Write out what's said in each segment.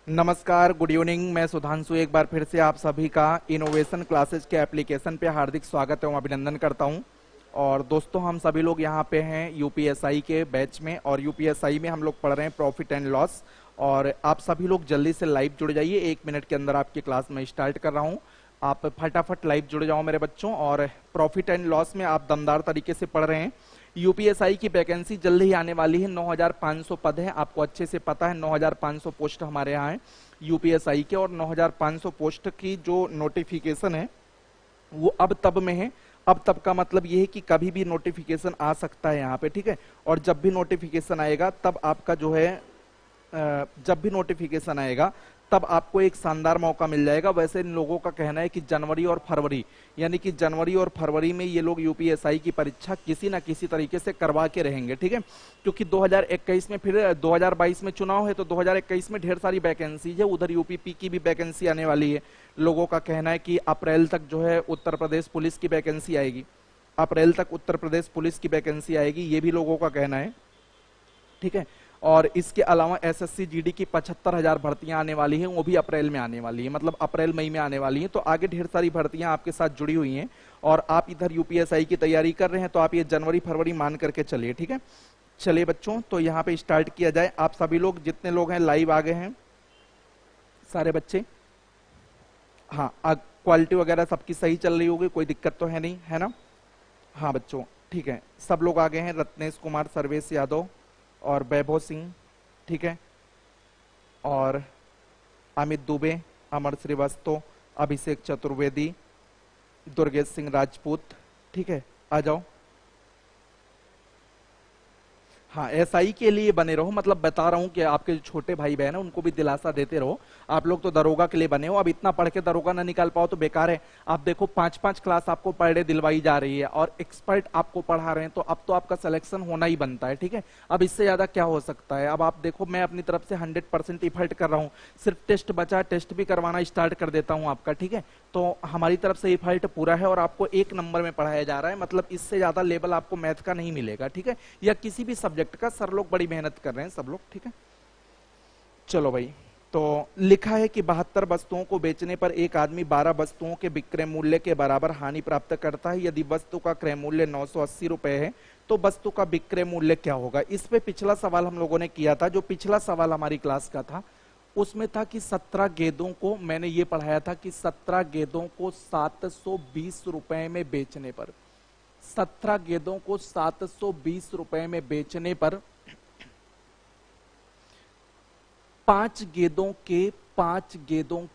नमस्कार, good evening. मैं सुधांशु एक बार फिर से आप सभी का इनोवेशन क्लासेज के एप्लीकेशन पे हार्दिक स्वागत एवं अभिनंदन करता हूं। और दोस्तों, हम सभी लोग यहां पे हैं यूपीएसआई के बैच में, और यूपीएसआई में हम लोग पढ़ रहे हैं प्रॉफिट एंड लॉस। और आप सभी लोग जल्दी से लाइव जुड़ जाइए, 1 मिनट के अंदर आपकी क्लास में स्टार्ट कर रहा हूं। आप फटाफट लाइव जुड़ जाओ मेरे बच्चों। और प्रॉफिट एंड लॉस में आप दमदार तरीके से पढ़ रहे हैं। यूपीएसआई की वैकेंसी जल्द ही आने वाली है। 9,500 पद है, आपको अच्छे से पता है। 9,500 पोस्ट हमारे यहाँ है यूपीएसआई के, और 9,500 पोस्ट की जो नोटिफिकेशन है वो अब तब में है। अब तब का मतलब ये है कि कभी भी नोटिफिकेशन आ सकता है यहाँ पे, ठीक है। और जब भी नोटिफिकेशन आएगा तब आपका जो है जब भी नोटिफिकेशन आएगा तब आपको एक शानदार मौका मिल जाएगा। वैसे इन लोगों का कहना है कि जनवरी और फरवरी, यानी कि जनवरी और फरवरी में ये लोग यूपीएसआई की परीक्षा किसी ना किसी तरीके से करवा के रहेंगे, ठीक है। क्योंकि 2021 में, फिर 2022 में चुनाव है, तो 2021 में ढेर सारी वैकेंसी है। उधर यूपीपी की भी वैकेंसी आने वाली है। लोगों का कहना है कि अप्रैल तक जो है उत्तर प्रदेश पुलिस की वैकेंसी आएगी। अप्रैल तक उत्तर प्रदेश पुलिस की वैकेंसी आएगी, ये भी लोगों का कहना है, ठीक है। और इसके अलावा एसएससी जीडी की 75,000 भर्तियां आने वाली हैं, वो भी अप्रैल में आने वाली है, मतलब अप्रैल मई में आने वाली हैं। तो आगे ढेर सारी भर्तियां आपके साथ जुड़ी हुई हैं, और आप इधर यूपीएसआई की तैयारी कर रहे हैं, तो आप ये जनवरी फरवरी मान करके चलिए, ठीक है। चलिए बच्चों, तो यहाँ पे स्टार्ट किया जाए। आप सभी लोग जितने लोग हैं लाइव आ गए हैं सारे बच्चे? हाँ, क्वालिटी वगैरह सबकी सही चल रही होगी, कोई दिक्कत तो है नहीं, है ना? हाँ बच्चों, ठीक है, सब लोग आ गए हैं। रत्नेश कुमार, सर्वेश यादव और वैभव सिंह, ठीक है, और अमित दुबे, अमर श्रीवास्तव, अभिषेक चतुर्वेदी, दुर्गेश सिंह राजपूत, ठीक है, आ जाओ। हाँ, एसआई के लिए बने रहो, मतलब बता रहा हूँ कि आपके जो छोटे भाई बहन है उनको भी दिलासा देते रहो। आप लोग तो दरोगा के लिए बने हो, अब इतना पढ़ के दरोगा ना निकाल पाओ तो बेकार है। आप देखो 5-5 क्लास आपको पर डे दिलवाई जा रही है, और एक्सपर्ट आपको पढ़ा रहे हैं, तो अब तो आपका सिलेक्शन होना ही बनता है, ठीक है। अब इससे ज्यादा क्या हो सकता है? अब आप देखो, मैं अपनी तरफ से 100% इफर्ट कर रहा हूँ। सिर्फ टेस्ट बचा, टेस्ट भी करवाना स्टार्ट कर देता हूँ आपका, ठीक है। तो हमारी तरफ से इफर्ट पूरा है, और आपको 1 नंबर में पढ़ाया जा रहा है, मतलब इससे ज्यादा लेवल आपको मैथ का नहीं मिलेगा, ठीक है, या किसी भी सब्जेक्ट का। सर लोग बड़ी मेहनत कर रहे हैं सब लोग, ठीक है। चलो भाई, तो लिखा है कि 72 वस्तुओं को बेचने पर एक आदमी 12 वस्तुओं के विक्रय मूल्य के बराबर हानि प्राप्त करता है। यदि वस्तु का क्रय मूल्य 980 रुपए है तो वस्तु का विक्रय मूल्य क्या होगा? इस पे पिछला सवाल हम लोगों ने किया था। जो पिछला सवाल हमारी क्लास का था उसमें था कि 17 गेंदों को, मैंने ये पढ़ाया था कि 17 गेंदों को 720 रुपए में बेचने पर, 17 गेंदों को 720 रुपए में बेचने पर 5 गेंदों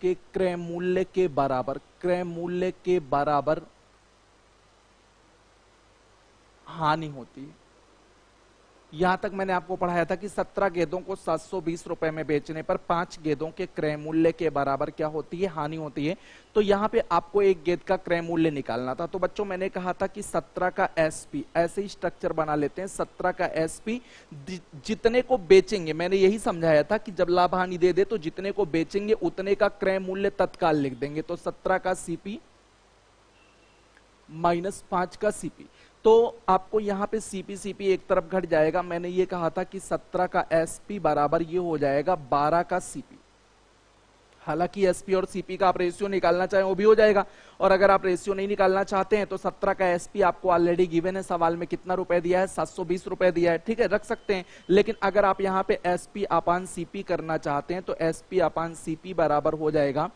के क्रय मूल्य के बराबर, क्रय मूल्य के बराबर हानि होती है। यहां तक मैंने आपको पढ़ाया था कि 17 गेंदों को 720 रुपए में बेचने पर 5 गेंदों के क्रय मूल्य के बराबर क्या होती है? हानि होती है। तो यहां पे आपको एक गेंद का क्रय मूल्य निकालना था। तो बच्चों, मैंने कहा था कि 17 का एसपी, ऐसे ही स्ट्रक्चर बना लेते हैं। 17 का एसपी, जितने को बेचेंगे, मैंने यही समझाया था कि जब लाभ हानि दे दे तो जितने को बेचेंगे उतने का क्रय मूल्य तत्काल लिख देंगे। तो 17 का सीपी माइनस 5 का सीपी, तो आपको यहां पे सीपी एक तरफ घट जाएगा। मैंने ये कहा था कि 17 का एसपी बराबर ये हो जाएगा 12 का सीपी। हालांकि एसपी और सीपी का आप रेशियो निकालना चाहें वो भी हो जाएगा, और अगर आप रेशियो नहीं निकालना चाहते हैं तो 17 का एसपी आपको ऑलरेडी गिवन है। सवाल में कितना रुपए दिया है? 720 रुपए दिया है, ठीक है, रख सकते हैं। लेकिन अगर आप यहाँ पे एसपी अपान सीपी करना चाहते हैं तो एसपी अपान सीपी बराबर हो जाएगा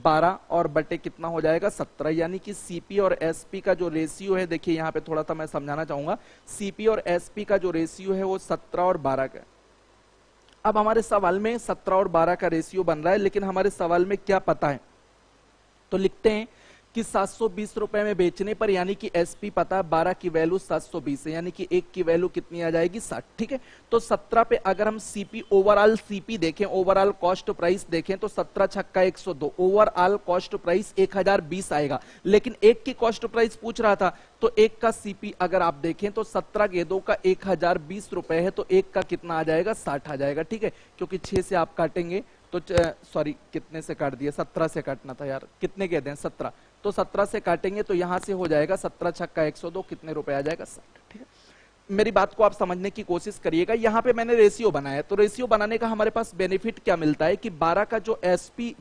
12 और बटे कितना हो जाएगा? 17। यानी कि सीपी और एसपी का जो रेशियो है, देखिए यहाँ पे थोड़ा सा मैं समझाना चाहूंगा। सीपी और एसपी का जो रेशियो है वो 17 और 12 का। अब हमारे सवाल में 17 और 12 का रेशियो बन रहा है, लेकिन हमारे सवाल में क्या पता है? तो लिखते हैं कि 720 रुपए में बेचने पर, यानी कि एसपी पता है, 12 की वैल्यू 720 है, यानी कि एक की वैल्यू कितनी आ जाएगी? 60, ठीक है। तो 17 पे अगर हम सीपी, ओवरऑल सीपी देखें, ओवरऑल कॉस्ट प्राइस देखें, तो 17 छक्का 102, ओवरऑल कॉस्ट प्राइस 1020 आएगा। लेकिन एक की कॉस्ट प्राइस पूछ रहा था, तो एक का सीपी अगर आप देखें तो 17 गेंदों का 1020 रुपए है, तो एक का कितना आ जाएगा? 60 आ जाएगा, ठीक है। क्योंकि 6 से आप काटेंगे तो, सॉरी कितने से काट दिया? 17 से काटना था यार। कितने गेंदे हैं? 17। तो 17 से काटेंगे तो यहां से हो जाएगा 17 छक्का 102, कितने रुपए आ जाएगा? 60, ठीक है। मेरी बात को आप समझने की कोशिश करिएगा। यहाँ पे मैंने रेशियो बनाया, तो रेशियो बनाने का हमारे पास बेनिफिट क्या मिलता है कि 12 का जो एसपी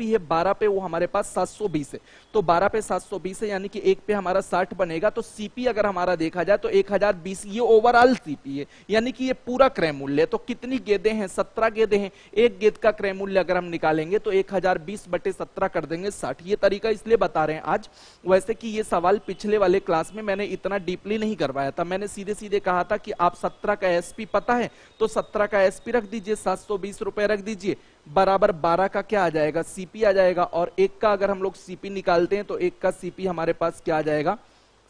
है 12 पे वो हमारे पास 720 है, तो 12 पे 720 है यानी कि एक पे हमारा 60 बनेगा। तो सीपी अगर हमारा देखा जाए तो 1020 ये ओवरऑल सीपी है, यानी कि ये पूरा क्रय मूल्य है। तो कितनी गेंदें हैं? 17 गेंदें हैं। एक गेंद का क्रय मूल्य अगर हम निकालेंगे तो 1020/17 कर देंगे 60। ये तरीका इसलिए बता रहे हैं आज, वैसे कि ये सवाल पिछले वाले क्लास में मैंने इतना डीपली नहीं करवाया था। मैंने सीधे सीधे कहा था कि आप 17 का एसपी पता है तो 17 का एसपी रख दीजिए, 720 रुपए रख दीजिए, बराबर 12 का क्या आ जाएगा? सीपी आ जाएगा। और एक का अगर हम लोग सीपी निकालते हैं तो एक का सीपी हमारे पास क्या आ जाएगा?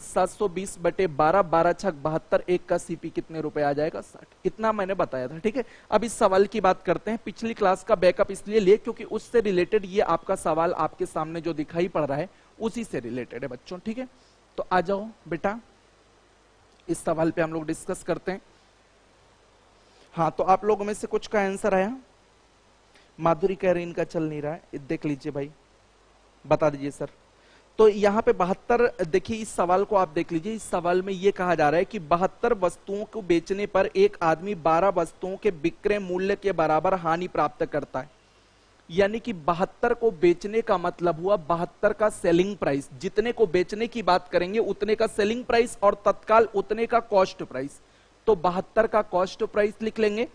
720/12, 12 छक 72, एक का सीपी कितने रुपए आ जाएगा? 60। इतना मैंने बताया था, ठीक है। अब इस सवाल की बात करते हैं। पिछली क्लास का बैकअप इसलिए लिए क्योंकि उससे रिलेटेड ये आपका सवाल आपके सामने जो दिखाई पड़ रहा है उसी से रिलेटेड है बच्चों, ठीक है। तो आ जाओ बेटा, इस सवाल पे हम लोग डिस्कस करते हैं। हाँ, तो आप लोगों में से कुछ का आंसर आया? माधुरी कह रही इनका चल नहीं रहा है, देख लीजिए भाई, बता दीजिए सर। तो यहाँ पे 72, देखिए इस सवाल को आप देख लीजिए। इस सवाल में ये कहा जा रहा है कि 72 वस्तुओं को बेचने पर एक आदमी 12 वस्तुओं के विक्रय मूल्य के बराबर हानि प्राप्त करता है। यानी कि 72 को बेचने का मतलब हुआ 72 का सेलिंग प्राइस, जितने को बेचने की बात करेंगे उतने का सेलिंग प्राइस और तत्काल उतने का कॉस्ट प्राइस। तो 72 का कॉस्ट प्राइस लिख लेंगे।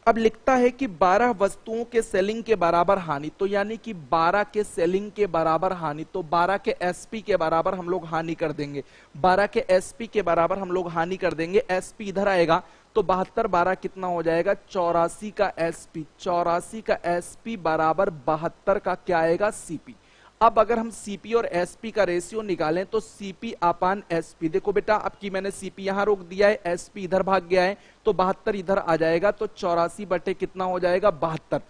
अब लिखता है कि 12 वस्तुओं के सेलिंग के बराबर हानि, तो यानी कि 12 के सेलिंग के बराबर हानि, तो 12 के एसपी के बराबर हम लोग हानि कर देंगे। 12 के एसपी के बराबर हम लोग हानि कर देंगे। एसपी इधर आएगा तो 72 12 कितना हो जाएगा? 84 का एसपी। 84 का एसपी बराबर 72 का क्या आएगा? सीपी। अब अगर हम सीपी और एसपी का रेशियो निकालें तो सीपी अपान एसपी, देखो बेटा अब की मैंने सीपी यहां रोक दिया है, एसपी इधर भाग गया है, तो 72 इधर आ जाएगा, तो 84 बटे कितना हो जाएगा? 72।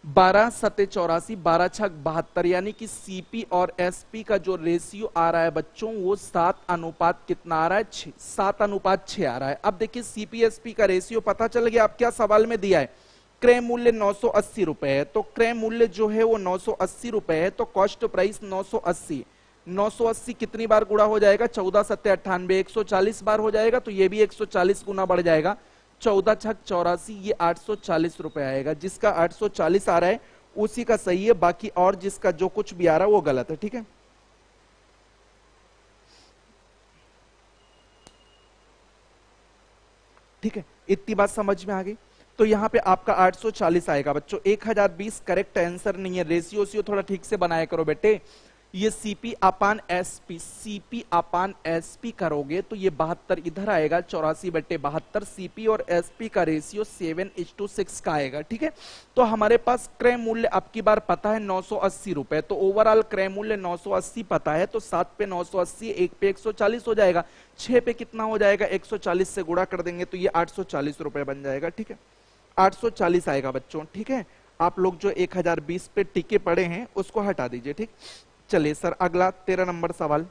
12 सते 84, 12 छक 72, यानी कि सीपी और एसपी का जो रेशियो आ रहा है बच्चों वो 7 अनुपात कितना आ रहा है? 6। 7 अनुपात 6 आ रहा है। अब देखिए सीपी एसपी का रेशियो पता चल गया। अब क्या सवाल में दिया है? क्रय मूल्य 980 रुपए है, तो क्रय मूल्य जो है वो 980 रुपए है, तो कॉस्ट प्राइस 980। 980 कितनी बार गुणा हो जाएगा? 14 सत्ते 98, 140 बार हो जाएगा, तो ये भी 140 गुना बढ़ जाएगा। 14 छक 84, ये 840 रुपए आएगा। जिसका 840 आ रहा है उसी का सही है, बाकी और जिसका जो कुछ भी आ रहा है वो गलत है, ठीक है। ठीक है, इतनी बात समझ में आ गई। तो यहां पे आपका 840 आएगा बच्चों। 1020 करेक्ट आंसर नहीं है। रेशियो थोड़ा ठीक से बनाया करो बेटे। ये सीपी अपान एसपी, सीपी अपान एसपी करोगे तो ये 72 इधर आएगा, 84/72। सीपी और एसपी का रेशियो 7:6 का आएगा, ठीक है। तो हमारे पास क्रय मूल्य अब की बार पता है 980 रुपए, तो ओवरऑल क्रय मूल्य 980 पता है, तो 7 पे 980, 1 पे 140 हो जाएगा, 6 पे कितना हो जाएगा? 140 से गुणा कर देंगे तो ये 840 रुपए बन जाएगा, ठीक है। 840 आएगा बच्चों, ठीक है। आप लोग जो 1020 पे टिके पड़े हैं उसको हटा दीजिए, ठीक। चलिए सर अगला 13 नंबर सवाल।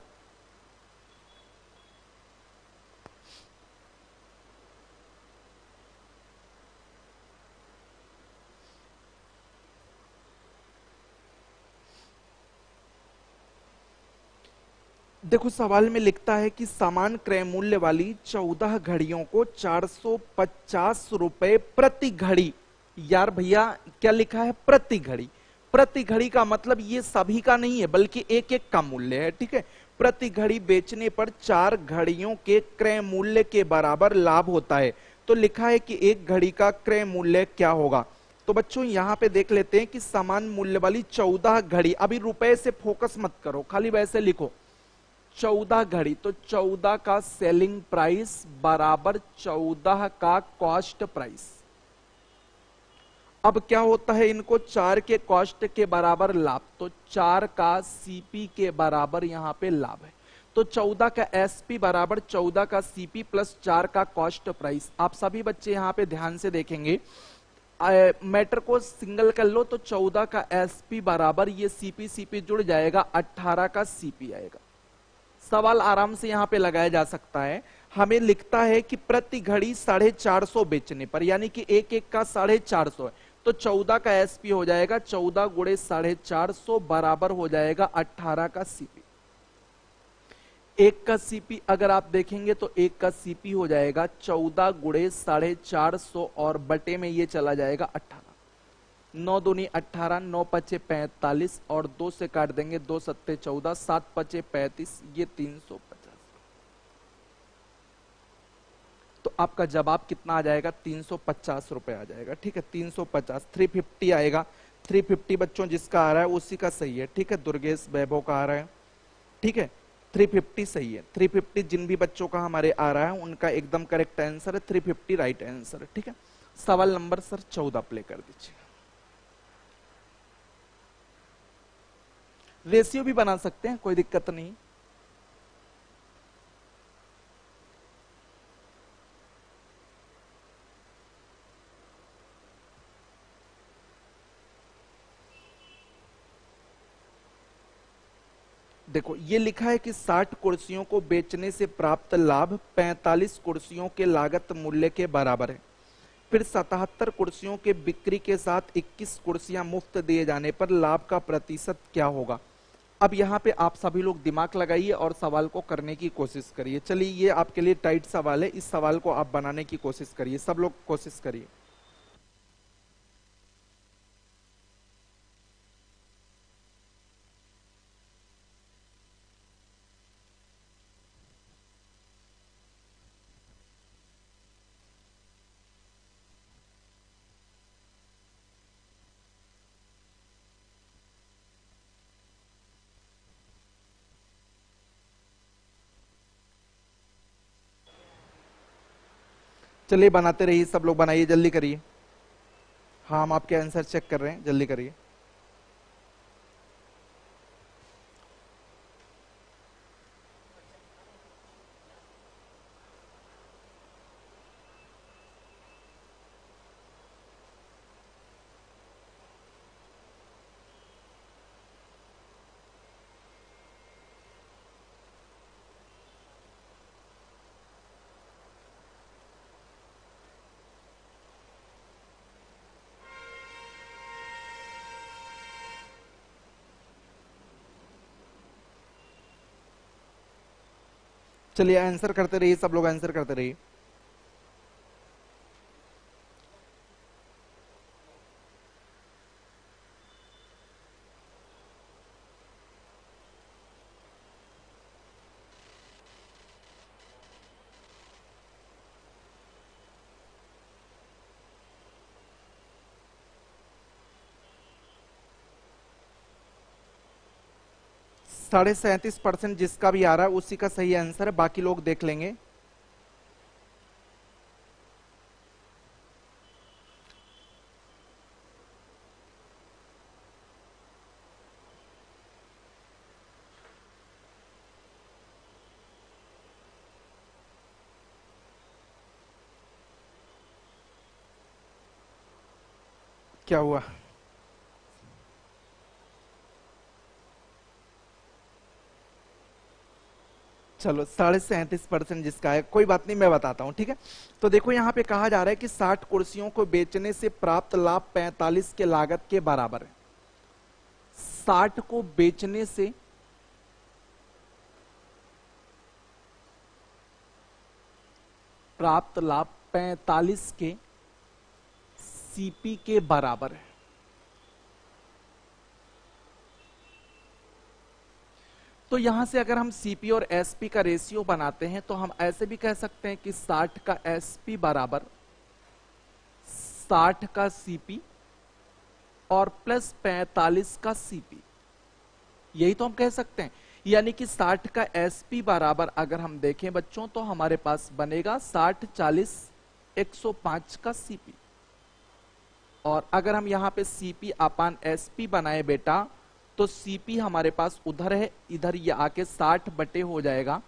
देखो सवाल में लिखता है कि समान क्रय मूल्य वाली 14 घड़ियों को 450 रुपए प्रति घड़ी। यार भैया क्या लिखा है? प्रति घड़ी। प्रति घड़ी का मतलब ये सभी का नहीं है बल्कि एक एक का मूल्य है, ठीक है। प्रति घड़ी बेचने पर 4 घड़ियों के क्रय मूल्य के बराबर लाभ होता है। तो लिखा है कि एक घड़ी का क्रय मूल्य क्या होगा। तो बच्चों यहां पे देख लेते हैं कि समान मूल्य वाली 14 घड़ी, अभी रुपए से फोकस मत करो, खाली वैसे लिखो 14 घड़ी, तो 14 का सेलिंग प्राइस बराबर 14 का कॉस्ट प्राइस। अब क्या होता है? इनको 4 के कॉस्ट के बराबर लाभ, तो 4 का सीपी के बराबर यहां पे लाभ है। तो 14 का एसपी बराबर 14 का सीपी प्लस 4 का कॉस्ट प्राइस। आप सभी बच्चे यहां पे ध्यान से देखेंगे, मैटर को सिंगल कर लो तो 14 का एसपी बराबर ये सीपी जुड़ जाएगा, 18 का सीपी आएगा। सवाल आराम से यहां पे लगाया जा सकता है। हमें लिखता है कि प्रति घड़ी 450 बेचने पर, यानी कि एक एक का 450 है, तो 14 का एसपी हो जाएगा 14 गुणे 450 बराबर हो जाएगा 18 का सीपी। एक का सीपी अगर आप देखेंगे तो एक का सीपी हो जाएगा 14 गुणे 450 और बटे में ये चला जाएगा 18। 9 दूनी 18, 9 पचे 45 और 2 से काट देंगे, 2 सत्ते 14, 7 पचे 35, ये 350। तो आपका जवाब कितना आ जाएगा? 350 रुपए आ जाएगा। ठीक है, 350, 350 आएगा। 350 बच्चों जिसका आ रहा है उसी का सही है। ठीक है, दुर्गेश वैभव का आ रहा है। ठीक है, 350 सही है। 350 जिन भी बच्चों का हमारे आ रहा है उनका एकदम करेक्ट आंसर है, 350 राइट आंसर है। ठीक है, सवाल नंबर सर 14 प्ले कर दीजिए। रेशियो भी बना सकते हैं, कोई दिक्कत नहीं। देखो ये लिखा है कि 60 कुर्सियों को बेचने से प्राप्त लाभ 45 कुर्सियों के लागत मूल्य के बराबर है। फिर 77 कुर्सियों के बिक्री के साथ 21 कुर्सियां मुफ्त दिए जाने पर लाभ का प्रतिशत क्या होगा? अब यहाँ पे आप सभी लोग दिमाग लगाइए और सवाल को करने की कोशिश करिए। चलिए ये आपके लिए टाइट सवाल है, इस सवाल को आप बनाने की कोशिश करिए, सब लोग कोशिश करिए। चलिए बनाते रहिए, सब लोग बनाइए, जल्दी करिए। हाँ हम आपके आंसर चेक कर रहे हैं, जल्दी करिए। चलिए आंसर करते रहिए, सब लोग आंसर करते रहिए। %37 जिसका भी आ रहा है उसी का सही आंसर है, बाकी लोग देख लेंगे। क्या हुआ? चलो 37.5% जिसका है, कोई बात नहीं, मैं बताता हूं। ठीक है, तो देखो यहाँ पे कहा जा रहा है कि 60 कुर्सियों को बेचने से प्राप्त लाभ 45 के लागत के बराबर है। 60 को बेचने से प्राप्त लाभ 45 के सीपी के बराबर है। तो यहां से अगर हम सीपी और एसपी का रेशियो बनाते हैं तो हम ऐसे भी कह सकते हैं कि 60 का एसपी बराबर 60 का सीपी और प्लस 45 का सीपी, यही तो हम कह सकते हैं। यानी कि 60 का एसपी बराबर अगर हम देखें बच्चों तो हमारे पास बनेगा 60 40 105 का सीपी। और अगर हम यहां पे सीपी अपान एसपी बनाए बेटा तो सीपी हमारे पास उधर है, इधर ये आके 60 बटे हो जाएगा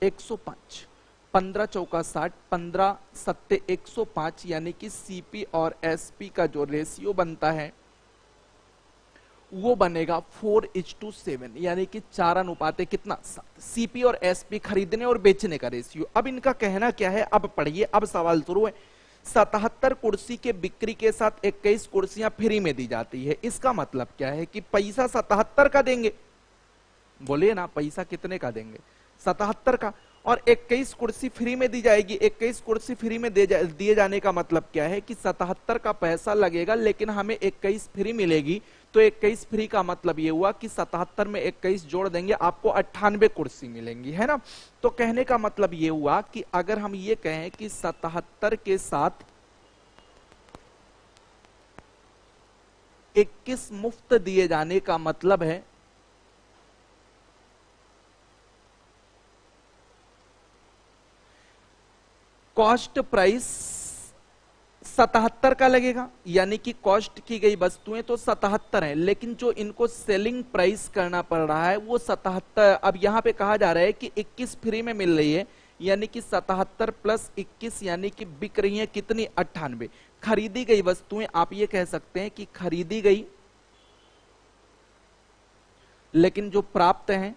105। 15 चौका 60, 15 सत्ते 105, यानी कि सीपी और एसपी का जो रेशियो बनता है वो बनेगा 4:7, यानी कि 4 अनुपाते कितना 7। सीपी और एसपी खरीदने और बेचने का रेशियो। अब इनका कहना क्या है, अब पढ़िए, अब सवाल शुरू है। 77 कुर्सी के बिक्री के साथ 21 कुर्सियां फ्री में दी जाती है। इसका मतलब क्या है कि पैसा 77 का देंगे, बोलिए ना, पैसा कितने का देंगे? 77 का, और 21 कुर्सी फ्री में दी जाएगी। 21 कुर्सी फ्री में दिए जाने का मतलब क्या है कि 77 का पैसा लगेगा लेकिन हमें 21 फ्री मिलेगी। तो 21 फ्री का मतलब ये हुआ कि 77 में 21 जोड़ देंगे आपको 98 कुर्सी मिलेंगी, है ना। तो कहने का मतलब ये हुआ कि अगर हम ये कहें कि 77 के साथ 21 मुफ्त दिए जाने का मतलब है कॉस्ट प्राइस 77 का लगेगा, यानी कि कॉस्ट की गई वस्तुएं तो 77 है, लेकिन जो इनको सेलिंग प्राइस करना पड़ रहा है वो 77। अब यहां पे कहा जा रहा है कि 21 फ्री में मिल रही है, यानी कि 77 प्लस 21 यानी कि बिक रही है कितनी, 98। खरीदी गई वस्तुएं आप ये कह सकते हैं कि खरीदी गई, लेकिन जो प्राप्त है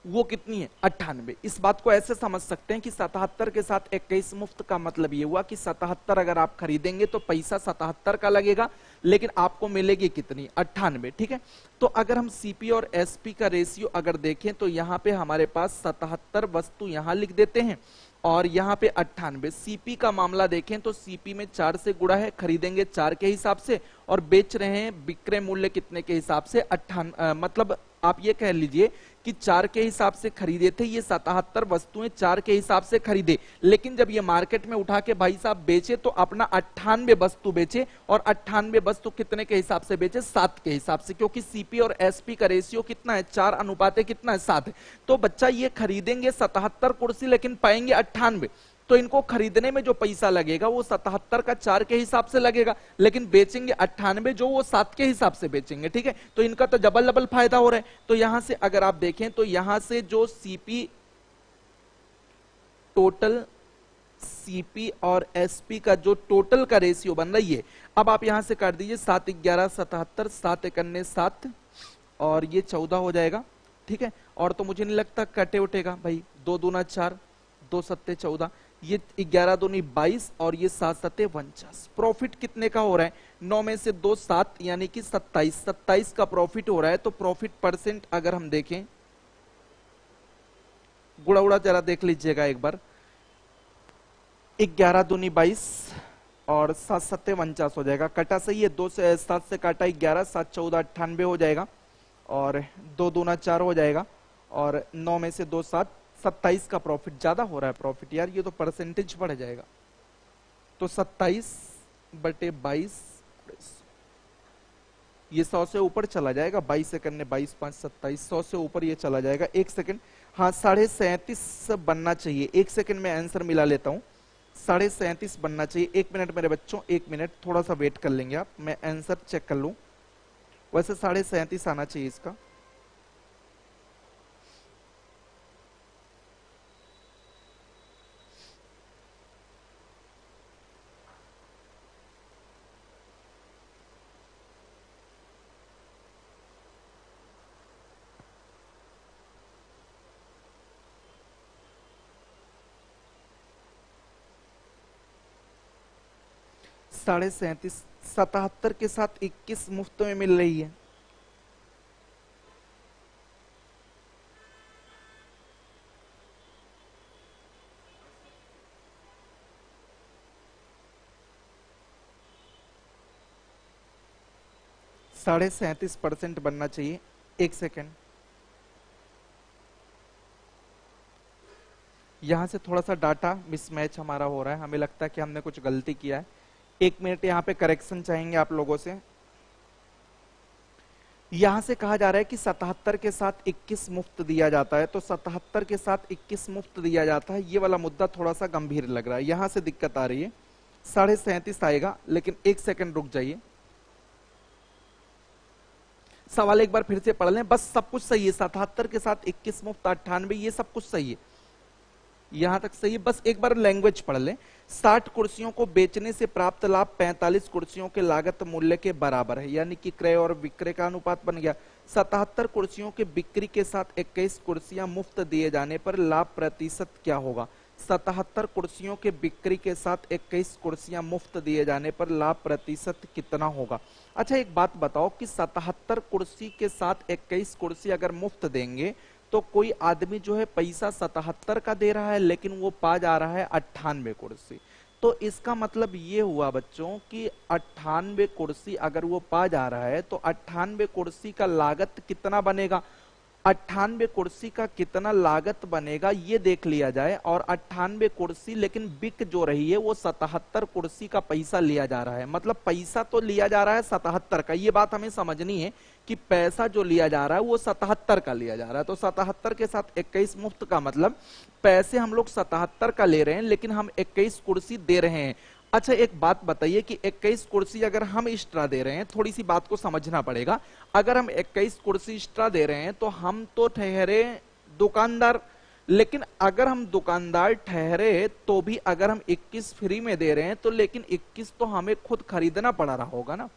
वो कितनी है, 98। इस बात को ऐसे समझ सकते हैं कि 77 के साथ 21 मुफ्त का मतलब ये हुआ कि 77 अगर आप खरीदेंगे तो पैसा 77 का लगेगा, लेकिन आपको मिलेगी कितनी, 98। ठीक है, तो अगर हम सीपी और एसपी का रेशियो अगर देखें तो यहाँ पे हमारे पास 77 वस्तु यहां लिख देते हैं और यहाँ पे 98। सीपी का मामला देखें तो सीपी में 4 से गुणा है, खरीदेंगे 4 के हिसाब से और बेच रहे हैं विक्रय मूल्य कितने के हिसाब से, 98। मतलब आप ये कह लीजिए कि 4 के हिसाब से खरीदे थे, ये 77 वस्तुएं 4 के हिसाब से खरीदे, लेकिन जब ये मार्केट में उठा के भाई साहब बेचे तो अपना 98 वस्तु बेचे, और 98 वस्तु कितने के हिसाब से बेचे, 7 के हिसाब से, क्योंकि सीपी और एसपी का रेशियो कितना है, 4 अनुपात कितना है, 7 है। तो बच्चा ये खरीदेंगे 77 कुर्सी लेकिन पाएंगे 98, तो इनको खरीदने में जो पैसा लगेगा वो 77 का 4 के हिसाब से लगेगा, लेकिन बेचेंगे 98 जो वो 7 के हिसाब से बेचेंगे। ठीक है, तो इनका तो डबल डबल फायदा हो रहा है। तो यहां से अगर आप देखें तो यहां से जो सीपी टोटल, सीपी और एसपी का जो टोटल का रेशियो बन रही है, अब आप यहां से काट दीजिए 7 11 77, 7 1 7 और ये 14 हो जाएगा। ठीक है, और तो मुझे नहीं लगता कटे उठेगा भाई, 2 दूना 4, 2 सत्ते 14, ये 11 दूनी 22 और ये 7 सत्ते 49। प्रॉफिट कितने का हो रहा है, 9 में से 2 7 यानी कि 27 का प्रॉफिट हो रहा है। तो प्रॉफिट परसेंट अगर हम देखें, गुड़ा उड़ा जरा देख लीजिएगा एक बार, 11 दूनी 22 और 7 सत्ते 49 हो जाएगा, कटा सही है, 2 से 7 से काटा 11, 7 14 98 हो जाएगा और 2 दूना 4 हो जाएगा और 9 में से 2 7, 27 का प्रॉफिट। ज्यादा हो रहा है प्रॉफिट यार, ये तो परसेंटेज बढ़ जाएगा। तो 27/22, ये 100 से ऊपर चला जाएगा, 22 सेकंड में 22 5 27, 100 से ऊपर ये चला जाएगा। 1 सेकंड, हाँ 37.5 बनना चाहिए। 1 सेकंड में आंसर मिला लेता हूँ, 37.5 बनना चाहिए। 1 मिनट मेरे बच्चों, 1 मिनट, थोड़ा सा वेट कर लेंगे आप, मैं आंसर चेक कर लूं। वैसे 37.5 आना चाहिए इसका। साढ़े 37, 77 के साथ 21 मुफ्त में मिल रही है। साढ़े 37% बनना चाहिए। 1 सेकेंड, यहां से थोड़ा सा डाटा मिसमैच हमारा हो रहा है, हमें लगता है कि हमने कुछ गलती किया है। 1 मिनट यहाँ पे करेक्शन चाहेंगे आप लोगों से। यहां से कहा जा रहा है कि 77 के साथ 21 मुफ्त दिया जाता है, तो 77 के साथ 21 मुफ्त दिया जाता है, ये वाला मुद्दा थोड़ा सा गंभीर लग रहा है, यहां से दिक्कत आ रही है। 37.5 आएगा, लेकिन 1 सेकंड रुक जाइए, सवाल एक बार फिर से पढ़ लें, बस सब कुछ सही है। 77 के साथ 21 मुफ्त 98, ये सब कुछ सही है, यहां तक सही है, बस एक बार लैंग्वेज पढ़ लें। 60 कुर्सियों को बेचने से प्राप्त लाभ 45 कुर्सियों के लागत मूल्य के बराबर है, यानी कि क्रय और विक्रय का अनुपात बन गया। 77 कुर्सियों के बिक्री के साथ 21 कुर्सियां मुफ्त दिए जाने पर लाभ प्रतिशत क्या होगा। 77 कुर्सियों के बिक्री के साथ 21 कुर्सियां मुफ्त दिए जाने पर लाभ प्रतिशत कितना होगा? अच्छा एक बात बताओ कि 77 कुर्सी के साथ 21 कुर्सी अगर मुफ्त देंगे तो कोई आदमी जो है पैसा 77 का दे रहा है लेकिन वो पा जा रहा है 98 कुर्सी। तो इसका मतलब ये हुआ बच्चों कि 98 कुर्सी अगर वो पा जा रहा है तो 98 कुर्सी का लागत कितना बनेगा, 98 कुर्सी का कितना लागत बनेगा ये देख लिया जाए। और 98 कुर्सी लेकिन बिक जो रही है वो 77 कुर्सी का पैसा लिया जा रहा है, मतलब पैसा तो लिया जा रहा है 77 का, ये बात हमें समझनी है कि पैसा जो लिया जा रहा है वो 77 का लिया जा रहा है। तो 77 के साथ 21 मुफ्त का मतलब पैसे हम लोग 77 का ले रहे हैं लेकिन हम 21 कुर्सी दे रहे हैं। अच्छा एक बात बताइए कि 21 कुर्सी अगर हम एक्स्ट्रा दे रहे हैं, थोड़ी सी बात को समझना पड़ेगा, अगर हम 21 कुर्सी एक्स्ट्रा दे रहे हैं तो हम तो ठहरे दुकानदार, लेकिन अगर हम दुकानदार ठहरे तो भी अगर हम 21 फ्री में दे रहे हैं तो लेकिन 21 तो हमें खुद खरीदना पड़ रहा होगा ना।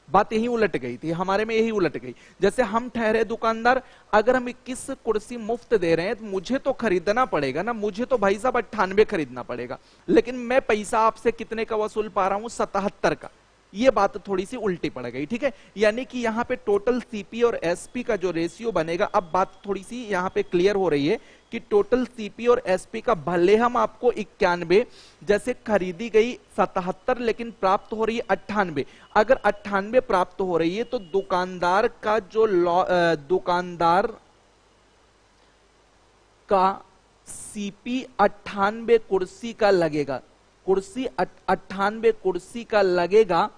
बात यही उलट गई थी, हमारे में यही उलट गई। जैसे हम ठहरे दुकानदार, अगर हम 21 कुर्सी मुफ्त दे रहे हैं तो मुझे तो खरीदना पड़ेगा ना, मुझे तो भाई साहब 98 खरीदना पड़ेगा, लेकिन मैं पैसा आपसे कितने का वसूल पा रहा हूं, 77 का। ये बात थोड़ी सी उल्टी पड़ गई, ठीक है। यानी कि यहाँ पे टोटल सीपी और एसपी का जो रेशियो बनेगा, अब बात थोड़ी सी यहाँ पे क्लियर हो रही है कि टोटल सीपी और एसपी का भले हम आपको 91 जैसे खरीदी गई 77 लेकिन प्राप्त हो रही है 98, अगर 98 प्राप्त हो रही है तो दुकानदार का जो दुकानदार का सीपी 98 कुर्सी का लगेगा, कुर्सी 98 कुर्सी का लगेगा,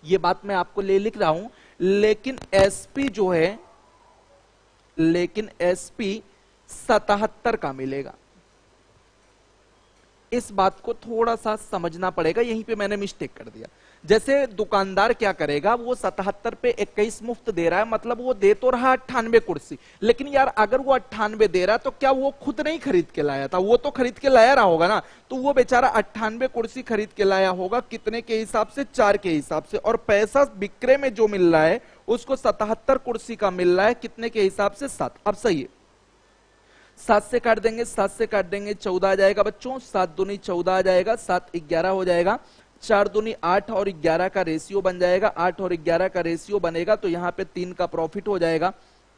ये बात मैं आपको लिख रहा हूं। लेकिन एसपी जो है, लेकिन एसपी 77 का मिलेगा। इस बात को थोड़ा सा समझना पड़ेगा, यहीं पे मैंने मिस्टेक कर दिया। जैसे दुकानदार क्या करेगा, वो 77 पे 21 मुफ्त दे रहा है, मतलब वो दे तो रहा 98 कुर्सी, लेकिन यार अगर वो 98 दे रहा है तो क्या वो खुद नहीं खरीद के लाया था, वो तो खरीद के लाया रहा होगा ना। तो वो बेचारा 98 कुर्सी खरीद के लाया होगा, कितने के हिसाब से, 4 के हिसाब से, और पैसा बिक्रे में जो मिल रहा है उसको 77 कुर्सी का मिल रहा है, कितने के हिसाब से, 7। अब सही है, 7 से काट देंगे, 7 से काट देंगे 14 आ जाएगा बच्चों, 7 दूनी 14 आ जाएगा, 7 11 हो जाएगा, 4 दूनी 8 और 11 का रेशियो बन जाएगा, 8 और 11 का रेशियो बनेगा तो यहाँ पे 3 का प्रॉफिट हो जाएगा।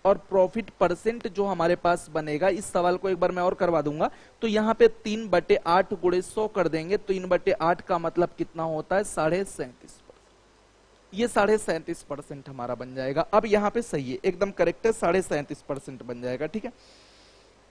और प्रॉफिट परसेंट जो हमारे पास बनेगा, इस सवाल को एक बार मैं और करवा दूंगा, तो यहाँ पे 3/8 गुणे 100 कर देंगे, 3/8 का मतलब कितना होता है, 37.5%। ये 37.5% हमारा बन जाएगा। अब यहाँ पे सही है, एकदम करेक्ट है, 37.5% बन जाएगा, ठीक है।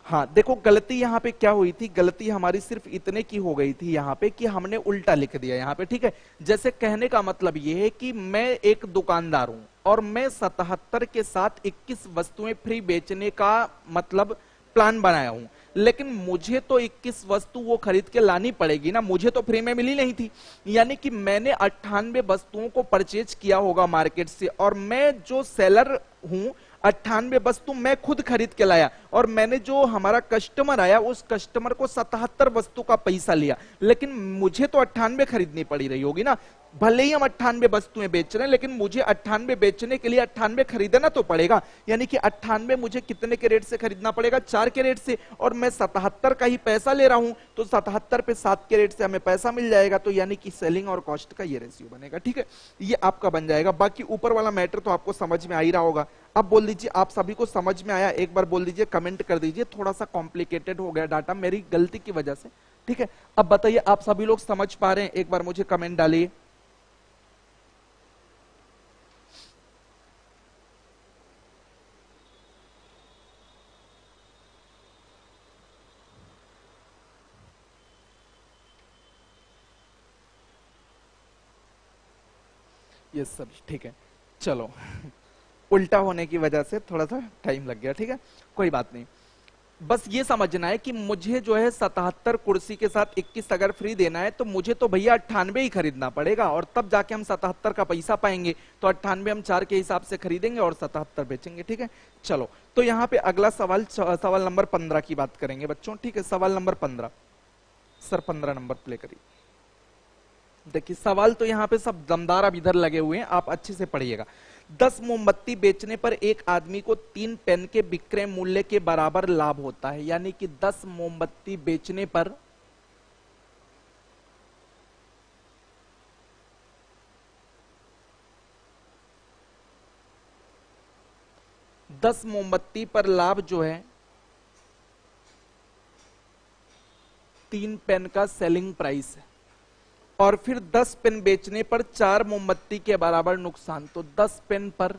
हाँ देखो गलती यहाँ पे क्या हुई थी, गलती हमारी सिर्फ इतने की हो गई थी यहाँ पे कि हमने उल्टा लिख दिया यहाँ पे, ठीक है। जैसे कहने का मतलब ये है कि मैं एक दुकानदार हूं और मैं 77 के साथ 21 वस्तुएं फ्री बेचने का मतलब प्लान बनाया हूं, लेकिन मुझे तो 21 वस्तु वो खरीद के लानी पड़ेगी ना, मुझे तो फ्री में मिली नहीं थी। यानी कि मैंने 98 वस्तुओं को परचेज किया होगा मार्केट से, और मैं जो सेलर हूं 98 वस्तु मैं खुद खरीद के लाया, और मैंने जो हमारा कस्टमर आया उस कस्टमर को 77 वस्तु का पैसा लिया, लेकिन मुझे तो 98 खरीदनी पड़ी रही होगी ना। भले ही हम 98 वस्तुएं बेच रहे हैं लेकिन मुझे 98 बेचने के लिए 98 खरीदना तो पड़ेगा। यानी कि 98 मुझे कितने के रेट से खरीदना पड़ेगा, 4 के रेट से, और मैं 77 का ही पैसा ले रहा हूं तो 77 पे 7 के रेट से हमें पैसा मिल जाएगा। तो यानी कि सेलिंग और कॉस्ट का ये रेशियो बनेगा, ठीक है। ये आपका बन जाएगा। बाकी ऊपर वाला मैटर तो आपको समझ में आ ही रहा होगा। अब बोल दीजिए आप सभी को समझ में आया, एक बार बोल दीजिए, कमेंट कर दीजिए। थोड़ा सा कॉम्प्लिकेटेड हो गया डाटा मेरी गलती की वजह से, ठीक है। अब बताइए आप सभी लोग समझ पा रहे हैं, एक बार मुझे कमेंट डालिए। ये सब ठीक है, चलो उल्टा होने की वजह से थोड़ा सा टाइम लग गया, ठीक है, कोई बात नहीं। बस ये समझना है कि मुझे जो है 77 कुर्सी के साथ 21 अगर फ्री देना है तो मुझे तो भैया 98 ही खरीदना पड़ेगा, और तब जाके हम 77 का पैसा पाएंगे। तो 98 हम 4 के हिसाब से खरीदेंगे और 77 बेचेंगे, ठीक है। चलो तो यहाँ पे अगला सवाल, सवाल नंबर 15 की बात करेंगे बच्चों, ठीक है। सवाल नंबर 15, सर 15 नंबर प्ले करिए। देखिए सवाल तो यहाँ पे सब दमदार अब इधर लगे हुए हैं, आप अच्छे से पढ़िएगा। 10 मोमबत्ती बेचने पर एक आदमी को 3 पेन के विक्रय मूल्य के बराबर लाभ होता है। यानी कि 10 मोमबत्ती बेचने पर 10 मोमबत्ती पर लाभ जो है 3 पेन का सेलिंग प्राइस है, और फिर 10 पेन बेचने पर 4 मोमबत्ती के बराबर नुकसान। तो 10 पेन पर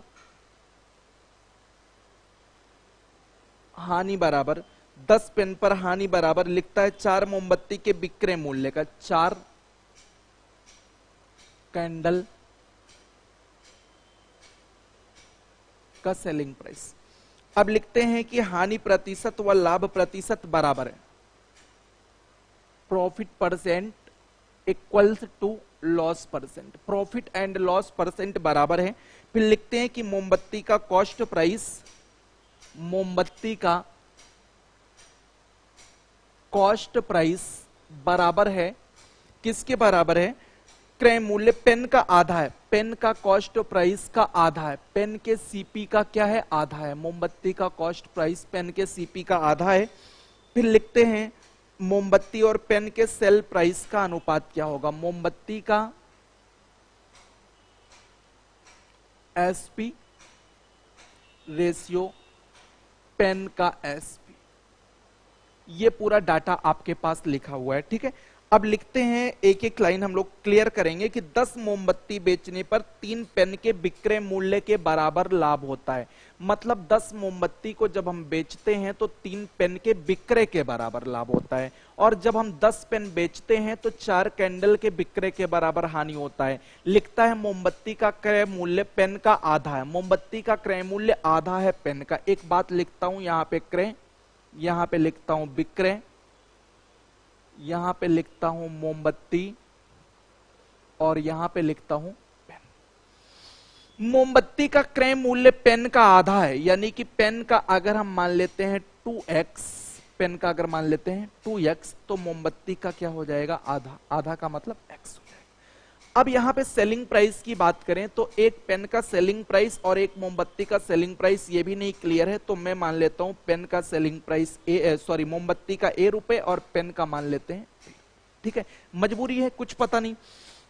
हानि बराबर, 10 पेन पर हानि बराबर लिखता है 4 मोमबत्ती के विक्रय मूल्य का, 4 कैंडल का सेलिंग प्राइस। अब लिखते हैं कि हानि प्रतिशत व लाभ प्रतिशत बराबर है, profit percent equals to loss percent. Profit and loss percent बराबर है। फिर लिखते हैं कि मोमबत्ती का कॉस्ट प्राइस, मोमबत्ती का कॉस्ट प्राइस बराबर है, किसके बराबर है? क्रय मूल्य, पेन का आधा है, पेन का कॉस्ट प्राइस का आधा है, पेन के सीपी का क्या है? आधा है। मोमबत्ती का कॉस्ट प्राइस पेन के सीपी का आधा है। फिर लिखते हैं मोमबत्ती और पेन के सेल प्राइस का अनुपात क्या होगा? मोमबत्ती का एसपी रेशियो पेन का एसपी। ये पूरा डाटा आपके पास लिखा हुआ है, ठीक है। अब लिखते हैं, एक एक लाइन हम लोग क्लियर करेंगे कि 10 मोमबत्ती बेचने पर 3 पेन के विक्रय मूल्य के बराबर लाभ होता है। मतलब 10 मोमबत्ती को जब हम बेचते हैं तो 3 पेन के विक्रय के बराबर लाभ होता है, और जब हम 10 पेन बेचते हैं तो 4 कैंडल के विक्रय के बराबर हानि होता है। लिखता है मोमबत्ती का क्रय मूल्य पेन का आधा है, मोमबत्ती का क्रय मूल्य आधा है पेन का। एक बात लिखता हूं, यहां पे क्रय, यहां पे लिखता हूं विक्रय, यहां पे लिखता हूं मोमबत्ती, और यहां पे लिखता हूं पेन। मोमबत्ती का क्रय मूल्य पेन का आधा है, यानी कि पेन का अगर हम मान लेते हैं 2x, पेन का अगर मान लेते हैं 2x, तो मोमबत्ती का क्या हो जाएगा? आधा। आधा का मतलब x हो जाएगा। अब यहां पे सेलिंग प्राइस की बात करें तो एक पेन का सेलिंग प्राइस और एक मोमबत्ती का सेलिंग प्राइस ये भी नहीं क्लियर है, तो मैं मान लेता हूं पेन का सेलिंग प्राइस मोमबत्ती का ₹, और पेन का मान लेते हैं, ठीक है। मजबूरी है, कुछ पता नहीं।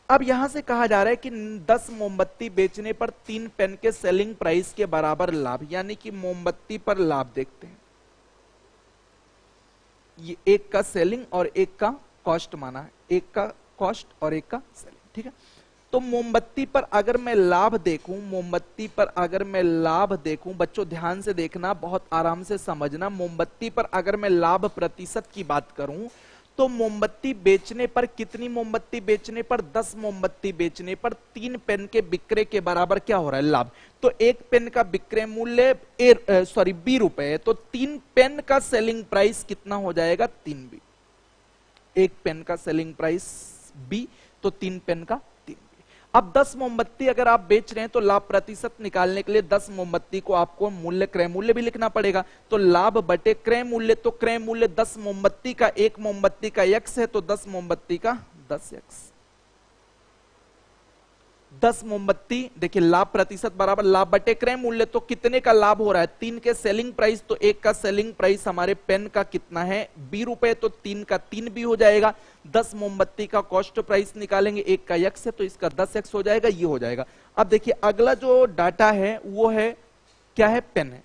अब यहां से कहा जा रहा है कि 10 मोमबत्ती बेचने पर 3 पेन के सेलिंग प्राइस के बराबर लाभ, यानी कि मोमबत्ती पर लाभ देखते हैं। ये एक का सेलिंग और एक का कॉस्ट माना है, एक का कॉस्ट और एक का सेलिंग, ठीक है। तो मोमबत्ती पर अगर मैं लाभ देखूं, मोमबत्ती पर अगर मैं लाभ देखूं, बच्चों ध्यान से देखना, बहुत आराम से समझना। मोमबत्ती पर अगर मैं लाभ प्रतिशत की बात करूं तो मोमबत्ती बेचने पर, कितनी मोमबत्ती बेचने पर? 10 मोमबत्ती बेचने पर 3 पेन के विक्रय के बराबर क्या हो रहा है? लाभ। तो एक पेन का विक्रय मूल्य ₹20, तो 3 पेन का सेलिंग प्राइस कितना हो जाएगा? 3B। एक पेन का सेलिंग प्राइस B, तो 3 पेन का 3B। अब 10 मोमबत्ती अगर आप बेच रहे हैं तो लाभ प्रतिशत निकालने के लिए 10 मोमबत्ती को आपको मूल्य, क्रय मूल्य भी लिखना पड़ेगा। तो लाभ बटे क्रय मूल्य, तो क्रय मूल्य 10 मोमबत्ती का, एक मोमबत्ती का x है, तो 10 मोमबत्ती का 10x। 10 मोमबत्ती, देखिए लाभ प्रतिशत बराबर लाभ बटे क्रय मूल्य, तो कितने का लाभ हो रहा है? 3 के सेलिंग प्राइस, तो एक का सेलिंग प्राइस हमारे पेन का कितना है? ₹20, तो 3 का 3B हो जाएगा। 10 मोमबत्ती का कॉस्ट प्राइस निकालेंगे, एक का x है, तो इसका 10x हो जाएगा, ये हो जाएगा। अब देखिए अगला जो डाटा है वो है क्या है? पेन है।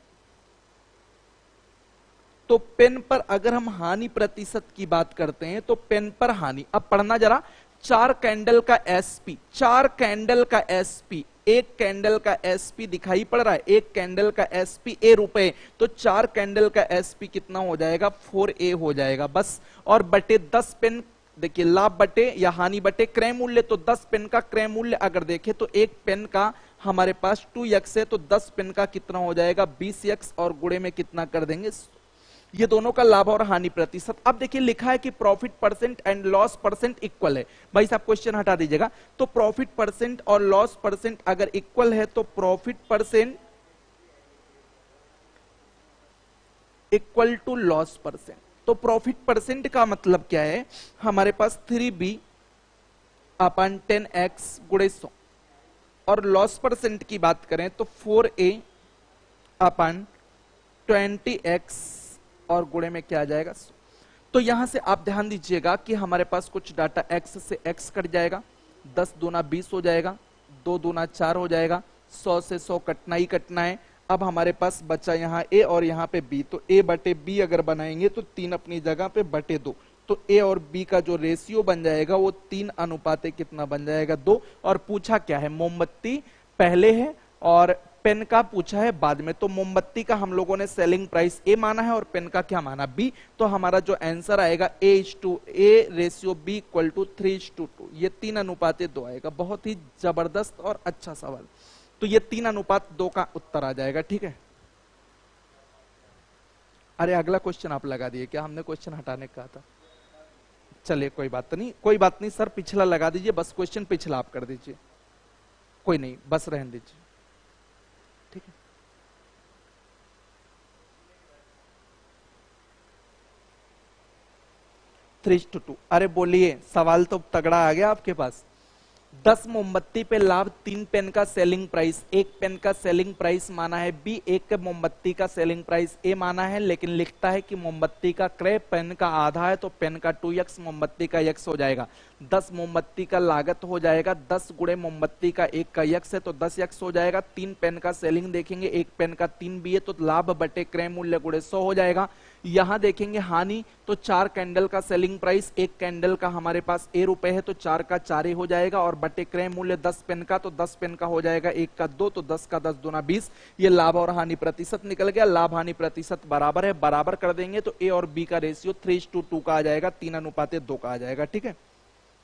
तो पेन पर अगर हम हानि प्रतिशत की बात करते हैं तो पेन पर हानि, अब पढ़ना जरा। 4 कैंडल का एसपी, 4 कैंडल का एसपी, एक कैंडल का एसपी दिखाई पड़ रहा है, एक कैंडल का एसपी ₹, तो 4 कैंडल का एसपी कितना हो जाएगा? 4A हो जाएगा, बस। और बटे 10 पेन, देखिए लाभ बटे या हानि बटे क्रय मूल्य, तो 10 पेन का क्रय मूल्य अगर देखें तो एक पेन का हमारे पास 2x है, तो 10 पेन का कितना हो जाएगा? 20x, और गुणे में कितना कर देंगे? ये दोनों का लाभ और हानि प्रतिशत। अब देखिए लिखा है कि profit percent and loss percent equal है। भाई साहब क्वेश्चन हटा दीजिएगा। तो प्रॉफिट परसेंट और लॉस परसेंट अगर इक्वल है तो profit percent equal to loss percent. तो प्रॉफिट परसेंट का मतलब क्या है? हमारे पास 3B/10x गुणे 100, और लॉस परसेंट की बात करें तो 4a अपन 20x और गुणे में क्या आ जाएगा। तो यहां से आप ध्यान दीजिएगा कि हमारे पास कुछ डाटा x से x कट जाएगा, 10 दूना 20 हो जाएगा, 2 दूना 4 हो जाएगा, 100 से 100 कटना ही कटना है। अब हमारे पास बचा यहाँ a और यहाँ पे b, तो a बटे b अगर बनाएंगे तो 3 अपनी जगह पे बटे 2, तो a और b का जो रेशियो बन जाएगा वो 3 अनुपाते कितना बन जाएगा 2। और पूछा क्या है, मोमबत्ती पहले है और पेन का पूछा है बाद में, तो मोमबत्ती का हम लोगों ने सेलिंग प्राइस a माना है और पेन का क्या माना b, तो हमारा जो आंसर आएगा a ratio b equal to 3:2, ये 3 अनुपाते 2 आएगा। बहुत ही जबरदस्त और अच्छा सवाल, तो ये 3 अनुपात 2 का उत्तर आ जाएगा। ठीक है, अरे अगला क्वेश्चन आप लगा दिए क्या, हमने क्वेश्चन हटाने का था। चलिए कोई बात नहीं, कोई बात नहीं सर, पिछला लगा दीजिए, बस क्वेश्चन पिछला आप कर दीजिए, कोई नहीं, बस रहने दीजिए। ठीक है, थ्री टू। अरे बोलिए, सवाल तो तगड़ा आ गया आपके पास। 10 मोमबत्ती पे लाभ, 3 पेन का सेलिंग प्राइस, 1 पेन का सेलिंग प्राइस माना है बी, 1 मोमबत्ती का सेलिंग प्राइस ए माना है, लेकिन लिखता है कि मोमबत्ती का क्रय पेन का आधा है, तो पेन का 2x मोमबत्ती का x हो जाएगा। 10 मोमबत्ती का लागत हो जाएगा 10 गुणे मोमबत्ती का 1 का x है, तो 10x हो जाएगा। 3 पेन का सेलिंग देखेंगे, 1 पेन का 3 भी है, तो लाभ बटे क्रय मूल्य गुणे 100 हो जाएगा। यहां देखेंगे हानि, तो 4 कैंडल का सेलिंग प्राइस, 1 कैंडल का हमारे पास ए रुपए है, तो 4 का 4 हो जाएगा, और बटे क्रय मूल्य 10 पेन का, तो 10 पेन का हो जाएगा 1 का 2, तो 10 का 10 दूना 20। ये लाभ और हानि प्रतिशत निकल गया, लाभ हानि प्रतिशत बराबर है, बराबर कर देंगे तो ए और बी का रेशियो 3:2 का आ जाएगा, 3 अनुपाते 2 का आ जाएगा। ठीक है,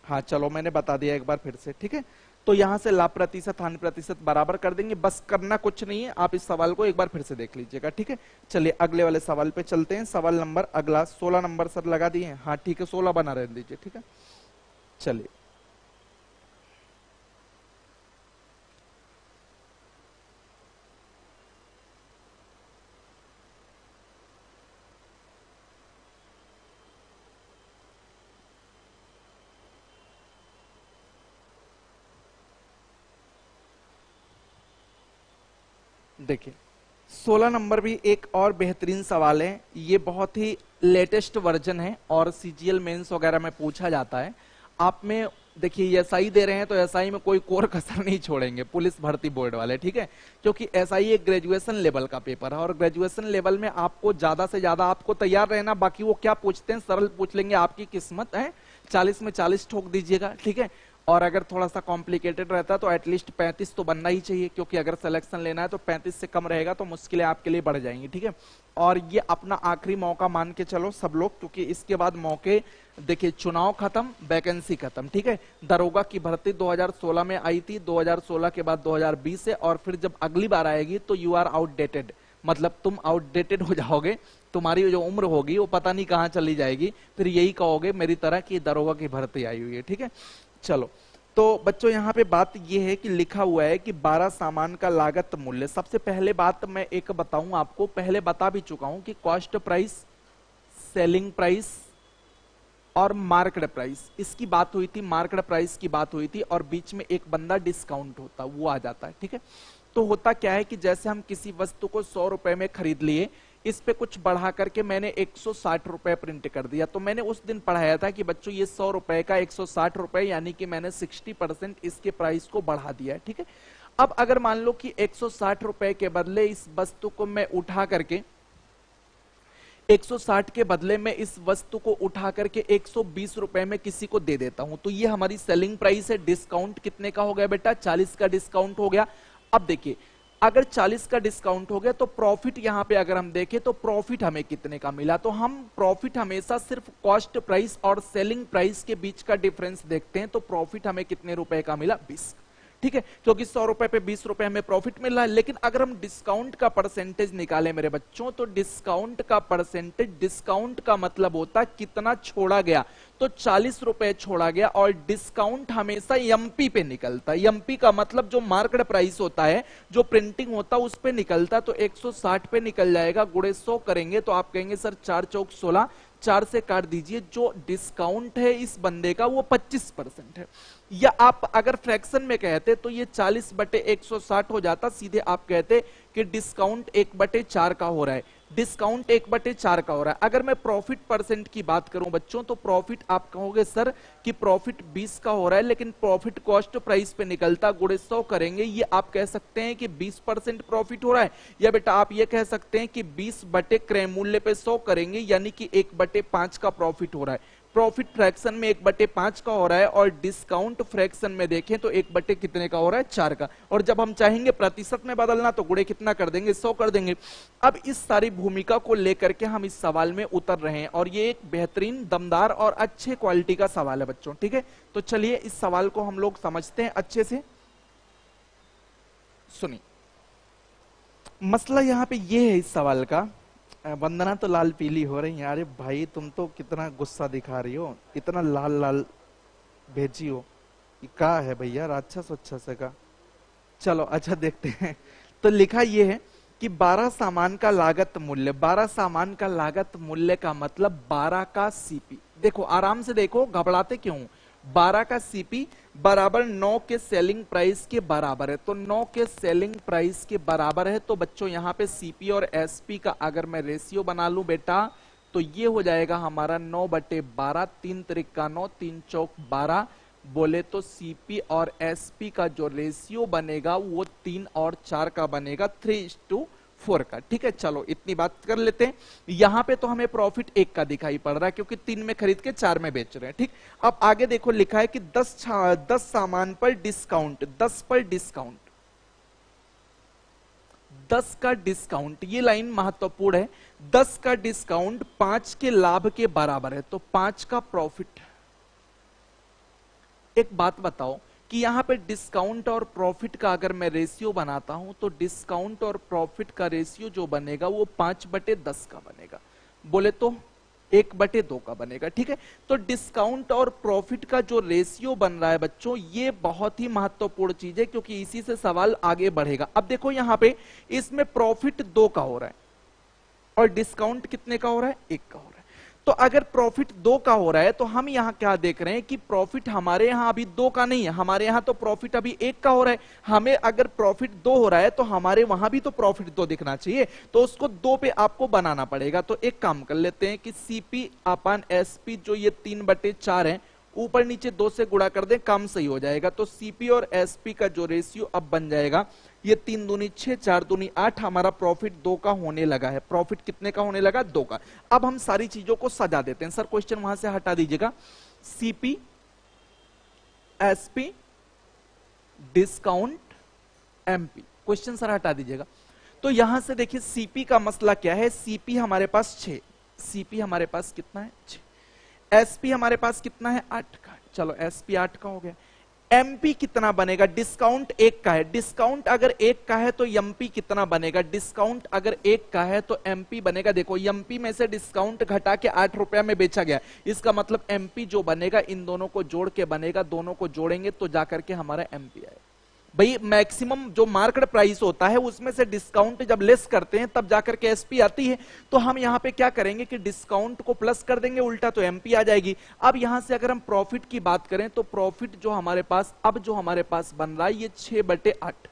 हाँ चलो मैंने बता दिया एक बार फिर से। ठीक है, तो यहां से लाभ प्रतिशत हानि प्रतिशत बराबर कर देंगे, बस करना कुछ नहीं है, आप इस सवाल को एक बार फिर से देख लीजिएगा। ठीक है, चलिए अगले वाले सवाल पे चलते हैं। सवाल नंबर अगला 16 नंबर सर लगा दिए हैं, हाँ ठीक है, 16 बना रहने दीजिए। ठीक है, चलिए देखिए 16 नंबर भी एक और बेहतरीन सवाल है, ये बहुत ही लेटेस्ट वर्जन है और सीजीएल मेंस वगैरह में पूछा जाता है। आप में देखिए एसआई दे रहे हैं तो एसआई में कोई कोर कसर नहीं छोड़ेंगे पुलिस भर्ती बोर्ड वाले, ठीक है, क्योंकि एसआई एक ग्रेजुएशन लेवल का पेपर है और ग्रेजुएशन लेवल में आपको ज्यादा से ज्यादा आपको तैयार रहना। बाकी वो क्या पूछते हैं, सरल पूछ लेंगे, आपकी किस्मत है, 40 में 40 ठोक दीजिएगा। ठीक है, और अगर थोड़ा सा कॉम्प्लिकेटेड रहता तो एटलीस्ट 35 तो बनना ही चाहिए, क्योंकि अगर सिलेक्शन लेना है तो 35 से कम रहेगा तो मुश्किलें आपके लिए बढ़ जाएंगी। ठीक है, और ये अपना आखिरी मौका मान के चलो सब लोग, क्योंकि इसके बाद मौके देखिए, चुनाव खत्म, वैकेंसी खत्म। ठीक है, दरोगा की भर्ती 2016 में आई थी, 2016 के बाद 2020 से, और फिर जब अगली बार आएगी तो यू आर आउटडेटेड, मतलब तुम आउटडेटेड हो जाओगे, तुम्हारी जो उम्र होगी वो पता नहीं कहां चली जाएगी, फिर यही कहोगे मेरी तरह की दरोगा की भर्ती आई हुई है। ठीक है, चलो तो बच्चों यहाँ पे बात ये है कि लिखा हुआ है कि 12 सामान का लागत मूल्य। सबसे पहले बात मैं एक बताऊं आपको, पहले बता भी चुका हूं कि कॉस्ट प्राइस, सेलिंग प्राइस और मार्केट प्राइस, इसकी बात हुई थी, मार्केट प्राइस की बात हुई थी, और बीच में एक बंदा डिस्काउंट होता वो आ जाता है। ठीक है, तो होता क्या है कि जैसे हम किसी वस्तु को 100 रुपए में खरीद लिए, इस पे कुछ बढ़ा करके मैंने 160 रुपए प्रिंट कर दिया, तो मैंने उस दिन पढ़ाया था कि बच्चों ये 100 रुपए का 160 रुपए, यानी कि मैंने 60% इसके प्राइस को बढ़ा दिया है। ठीक है, अब अगर मान लो कि 160 रुपए के बदले इस वस्तु को मैं उठा करके 160 के बदले में इस वस्तु को उठा करके 120 रुपए में किसी को दे देता हूं, तो ये हमारी सेलिंग प्राइस है। डिस्काउंट कितने का हो गया बेटा, 40 का डिस्काउंट हो गया। अब देखिए, अगर 40 का डिस्काउंट हो गया तो प्रॉफिट यहां पे अगर हम देखें तो प्रॉफिट हमें कितने का मिला, तो हम प्रॉफिट हमेशा सिर्फ कॉस्ट प्राइस और सेलिंग प्राइस के बीच का डिफरेंस देखते हैं, तो प्रॉफिट हमें कितने रुपए का मिला, 20। ठीक है, क्योंकि 100 रुपए पे 20 रुपए हमें प्रॉफिट मिल रहा है। लेकिन अगर हम डिस्काउंट का परसेंटेज निकालें मेरे बच्चों, तो डिस्काउंट का परसेंटेज, डिस्काउंट का मतलब होता है कितना छोड़ा गया, तो 40 रुपए छोड़ा गया, और डिस्काउंट हमेशा एमपी पे निकलता है। एमपी का मतलब जो मार्केट प्राइस होता है, जो प्रिंटिंग होता है उस पे निकलता है, तो 160 पे निकल जाएगा, गुणे 100 करेंगे तो आप कहेंगे सर 4 चौक 16, 4 से काट दीजिए, जो डिस्काउंट है इस बंदे का वो 25% है। या आप अगर फ्रैक्शन में कहते तो ये 40/160 हो जाता, सीधे आप कहते कि डिस्काउंट 1/4 का हो रहा है, डिस्काउंट 1/4 का हो रहा है। अगर मैं प्रॉफिट परसेंट की बात करूं बच्चों, तो प्रॉफिट आप कहोगे सर कि प्रॉफिट 20 का हो रहा है, लेकिन प्रॉफिट कॉस्ट प्राइस पे निकलता, गुणे 100 करेंगे, ये आप कह सकते हैं कि 20% प्रॉफिट हो रहा है। या बेटा आप ये कह सकते हैं कि 20 बटे क्रय मूल्य पे 100 करेंगे, यानी कि 1/5 का प्रॉफिट हो रहा है। प्रॉफिट फ्रैक्शन में 1/5 का हो रहा है, और डिस्काउंट फ्रैक्शन में देखें तो 1 कितने का हो रहा है, 4 का। और जब हम चाहेंगे प्रतिशत में बदलना तो गुणे कितना कर देंगे, 100 कर देंगे। अब इस सारी भूमिका को लेकर के हम इस सवाल में उतर रहे हैं, और ये एक बेहतरीन, दमदार और अच्छे क्वालिटी का सवाल है बच्चों, ठीक है। तो चलिए इस सवाल को हम लोग समझते हैं अच्छे से। सुनिए, मसला यहां पे ये है इस सवाल का। वंदना तो लाल पीली हो रही है। अरे भाई तुम तो कितना गुस्सा दिखा रही हो, इतना लाल लाल भेजी हो, ये क्या है भैया, राक्षस अच्छस का। चलो अच्छा देखते हैं। तो लिखा ये है कि 12 सामान का लागत मूल्य, 12 सामान का लागत मूल्य का मतलब 12 का सीपी। देखो आराम से देखो, घबराते क्यों। 12 का सीपी बराबर 9 के सेलिंग प्राइस के बराबर है। तो 9 के सेलिंग प्राइस के बराबर है, तो बच्चों यहां पे सीपी और एसपी का अगर मैं रेशियो बना लूं बेटा, तो ये हो जाएगा हमारा 9/12, 3 त्रिक का 9, 3 चौक 12। बोले तो सीपी और एसपी का जो रेशियो बनेगा वो 3 और 4 का बनेगा, 3:4 का, ठीक है। चलो इतनी बात कर लेते हैं। यहां पे तो हमें प्रॉफिट 1 का दिखाई पड़ रहा है, क्योंकि 3 में खरीद के 4 में बेच रहे हैं, ठीक। अब आगे देखो लिखा है कि 10 सामान पर डिस्काउंट, 10 पर डिस्काउंट, 10 का डिस्काउंट, ये लाइन महत्वपूर्ण है। 10 का डिस्काउंट 5 के लाभ के बराबर है, तो 5 का प्रॉफिट। एक बात बताओ कि यहां पे डिस्काउंट और प्रॉफिट का अगर मैं रेशियो बनाता हूं, तो डिस्काउंट और प्रॉफिट का रेशियो जो बनेगा वो 5/10 का बनेगा। बोले तो 1/2 का बनेगा, ठीक है। तो डिस्काउंट और प्रॉफिट का जो रेशियो बन रहा है बच्चों, ये बहुत ही महत्वपूर्ण चीज है, क्योंकि इसी से सवाल आगे बढ़ेगा। अब देखो यहां पे इसमें प्रॉफिट 2 का हो रहा है और डिस्काउंट कितने का हो रहा है, 1 का हो रहा है। तो अगर प्रॉफिट 2 का हो रहा है, तो हम यहां क्या देख रहे हैं कि प्रॉफिट हमारे यहां अभी 2 का नहीं है, हमारे यहां तो प्रॉफिट अभी 1 का हो रहा है। हमें अगर प्रॉफिट 2 हो रहा है, तो हमारे वहां भी तो प्रॉफिट 2 दिखना चाहिए, तो उसको 2 पे आपको बनाना पड़ेगा। तो एक काम कर लेते हैं कि सीपी अपन एसपी जो ये 3/4 है, ऊपर नीचे 2 से गुणा कर दें, काम सही हो जाएगा। तो सीपी और एसपी का जो रेशियो अब बन जाएगा, ये 3 दूनी 6, 4 दूनी 8, हमारा प्रॉफिट 2 का होने लगा है। प्रॉफिट कितने का होने लगा, 2 का। अब हम सारी चीजों को सजा देते हैं। सर क्वेश्चन वहां से हटा दीजिएगा, CP SP discount MP, question sir हटा दीजिएगा। तो यहां से देखिए सीपी का मसला क्या है, सीपी हमारे पास 6, सीपी हमारे पास कितना है, 6। एसपी हमारे पास कितना है, 8 का। चलो एसपी 8 का हो गया। एमपी कितना बनेगा, डिस्काउंट 1 का है, डिस्काउंट अगर 1 का है तो एमपी कितना बनेगा, डिस्काउंट अगर 1 का है तो एमपी बनेगा, देखो एमपी में से डिस्काउंट घटा के 8 रुपया में बेचा गया, इसका मतलब एमपी जो बनेगा इन दोनों को जोड़ के बनेगा, दोनों को जोड़ेंगे तो जाकर के हमारा एमपी आएगा। भाई मैक्सिमम जो मार्केट प्राइस होता है उसमें से डिस्काउंट जब लेस करते हैं तब जाकर के एसपी आती है। तो हम यहां पे क्या करेंगे कि डिस्काउंट को प्लस कर देंगे उल्टा, तो एमपी आ जाएगी। अब यहां से अगर हम प्रॉफिट की बात करें, तो प्रॉफिट जो हमारे पास अब जो हमारे पास बन रहा है ये 6/8,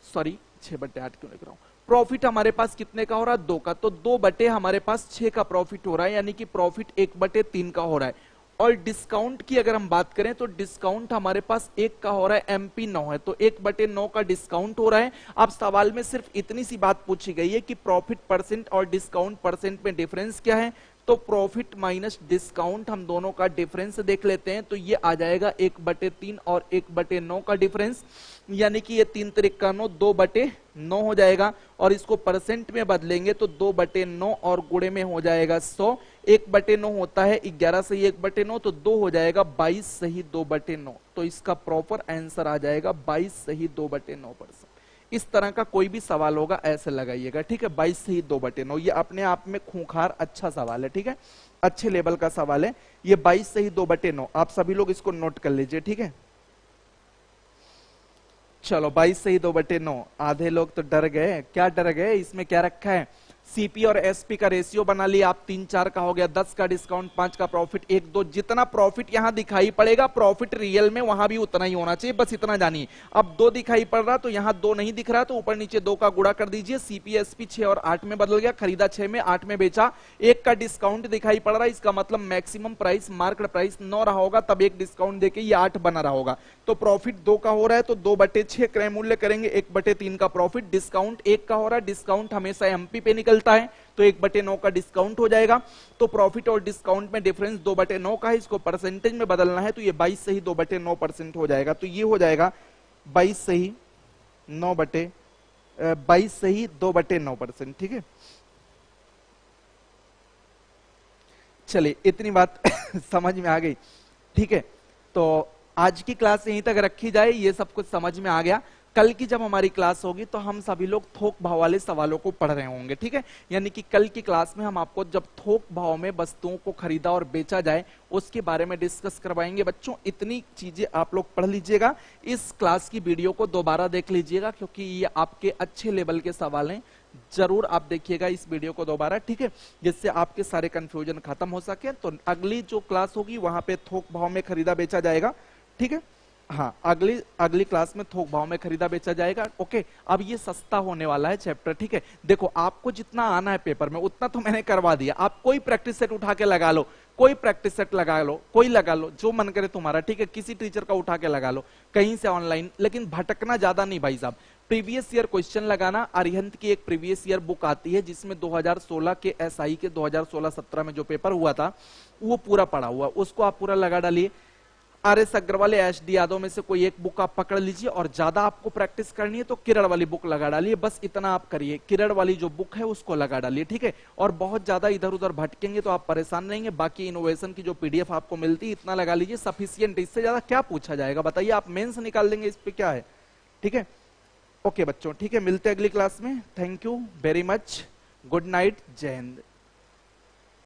सॉरी 6/8 क्यों लिख रहा हूं, प्रॉफिट हमारे पास कितने का हो रहा है, 2 का। तो 2 बटे हमारे पास 6 का प्रॉफिट हो रहा है, यानी कि प्रॉफिट 1/3 का हो रहा है। और डिस्काउंट की अगर हम बात करें, तो डिस्काउंट हमारे पास 1 का हो रहा है, एमपी 9 है, तो 1/9 का डिस्काउंट हो रहा है। अब सवाल में सिर्फ इतनी सी बात पूछी गई है कि प्रॉफिट परसेंट और डिस्काउंट परसेंट में डिफरेंस क्या है, तो प्रॉफिट माइनस डिस्काउंट हम दोनों का डिफरेंस देख लेते हैं, तो ये आ जाएगा 1/3 और 1/9 का डिफरेंस, यानी कि ये 3 त्रिक का 9, 2/9 हो जाएगा। और इसको परसेंट में बदलेंगे तो 2/9 और गुणे में हो जाएगा 100, 1/9 होता है 11 से 1/9, तो 2 हो जाएगा 22 सही 2/9। तो इसका प्रॉपर आंसर आ जाएगा 22 सही 2/9%। इस तरह का कोई भी सवाल होगा ऐसे लगाइएगा, ठीक है। 22 सही 2/9, ये अपने आप में खूंखार अच्छा सवाल है, ठीक है, अच्छे लेवल का सवाल है ये। 22 सही 2/9, आप सभी लोग इसको नोट कर लीजिए, ठीक है। चलो 22 सही 2/9, आधे लोग तो डर गए, क्या डर गए, इसमें क्या रखा है, सीपी और एसपी का रेशियो बना लिया आप, 3-4 का हो गया, 10 का डिस्काउंट, 5 का प्रॉफिट, 1-2, जितना प्रॉफिट यहां दिखाई पड़ेगा प्रॉफिट रियल में वहां भी उतना ही होना चाहिए, बस इतना जानिए। अब 2 दिखाई पड़ रहा तो यहां 2 नहीं दिख रहा तो ऊपर नीचे 2 का गुणा कर दीजिए। सीपी एसपी 6 और 8 में बदल गया, खरीदा 6 में, 8 में बेचा, 1 का डिस्काउंट दिखाई पड़ रहा है, इसका मतलब मैक्सिमम प्राइस मार्केट प्राइस 9 रहा होगा, तब 1 डिस्काउंट देके ये 8 बना रहा होगा। तो प्रॉफिट 2 का हो रहा है तो 2/6 क्रय मूल्य करेंगे, 1/3 का प्रॉफिट। डिस्काउंट 1 का हो रहा है, डिस्काउंट हमेशा एमपी पे निकलता है तो 1/9 का डिस्काउंट हो जाएगा। तो प्रॉफिट और डिस्काउंट में डिफरेंस 2/9 का है, इसको परसेंटेज में बदलना है तो ये 22 से ही 2/9% हो जाएगा। तो ये हो जाएगा 22 से ही 2/9%। ठीक है, चलिए इतनी बात समझ में आ गई। ठीक है, तो आज की क्लास यहीं तक रखी जाए, ये सब कुछ समझ में आ गया। कल की जब हमारी क्लास होगी तो हम सभी लोग थोक भाव वाले सवालों को पढ़ रहे होंगे। ठीक है, यानी कि कल की क्लास में हम आपको जब थोक भाव में वस्तुओं को खरीदा और बेचा जाए उसके बारे में डिस्कस करवाएंगे। बच्चों इतनी चीजें आप लोग पढ़ लीजिएगा, इस क्लास की वीडियो को दोबारा देख लीजिएगा क्योंकि ये आपके अच्छे लेवल के सवाल हैं। जरूर आप देखिएगा इस वीडियो को दोबारा, ठीक है, जिससे आपके सारे कंफ्यूजन खत्म हो सके। तो अगली जो क्लास होगी वहां पे थोक भाव में खरीदा बेचा जाएगा। ठीक है, हाँ, अगली क्लास में थोक भाव में खरीदा बेचा जाएगा। ओके, अब ये सस्ता होने वाला है चैप्टर। ठीक है, देखो आपको जितना आना है पेपर में उतना तो मैंने करवा दिया, आप कोई प्रैक्टिस सेट उठा के लगा लो, कोई प्रैक्टिस सेट लगा लो, कोई लगा लो, जो मन करे तुम्हारा। ठीक है, किसी टीचर का उठा के लगा लो, कहीं से ऑनलाइन, लेकिन भटकना ज्यादा नहीं भाई साहब। प्रीवियस ईयर क्वेश्चन लगाना। अरिहंत की एक प्रीवियस ईयर बुक आती है जिसमें 2016 के एसआई के 2016-17 में जो पेपर हुआ था वो पूरा पड़ा हुआ, उसको आप पूरा लगा डालिए। आर.एस. अग्रवाल या एच.डी. यादव में से कोई एक बुक आप पकड़ लीजिए, और ज्यादा आपको प्रैक्टिस करनी है तो किरण वाली बुक लगा डालिए। बस इतना आप करिए, किरण वाली जो बुक है उसको लगा डालिए। ठीक है, और बहुत ज्यादा इधर उधर भटकेंगे तो आप परेशान रहेंगे। बाकी इनोवेशन की जो पीडीएफ आपको मिलती है इतना लगा लीजिए, सफिशियंट। इससे ज्यादा क्या पूछा जाएगा बताइए, आप मेंस निकाल देंगे, इस पे क्या है। ठीक है, ओके बच्चों, ठीक है, मिलते हैं अगली क्लास में। Thank you very much, good night, जय हिंद।